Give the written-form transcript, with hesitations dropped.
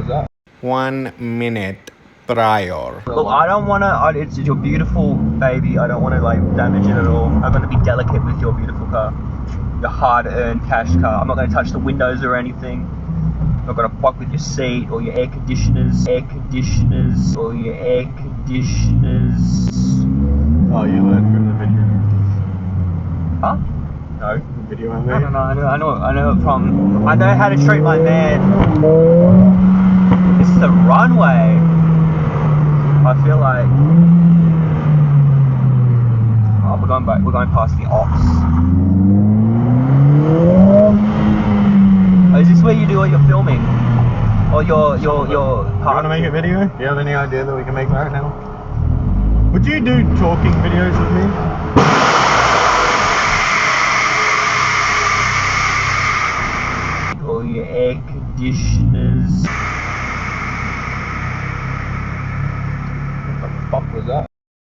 was that? 1 minute prior. Look, I don't want to, it's your beautiful baby. I don't want to like damage it at all. I'm going to be delicate with your beautiful car. Your hard-earned cash car. I'm not going to touch the windows or anything. I'm not going to fuck with your seat or your air conditioners. Or your air conditioners. Oh, you learned from the video. Huh? No. The video I I made? don't know. I know it from. I know how to treat my man. This is a runway. I feel like. Oh, we're going back. We're going past the ops. Oh, is this where you do all your filming? Or your You want to make a video? Do you have any idea that we can make right now? Would you do talking videos with me? Or your air conditioners.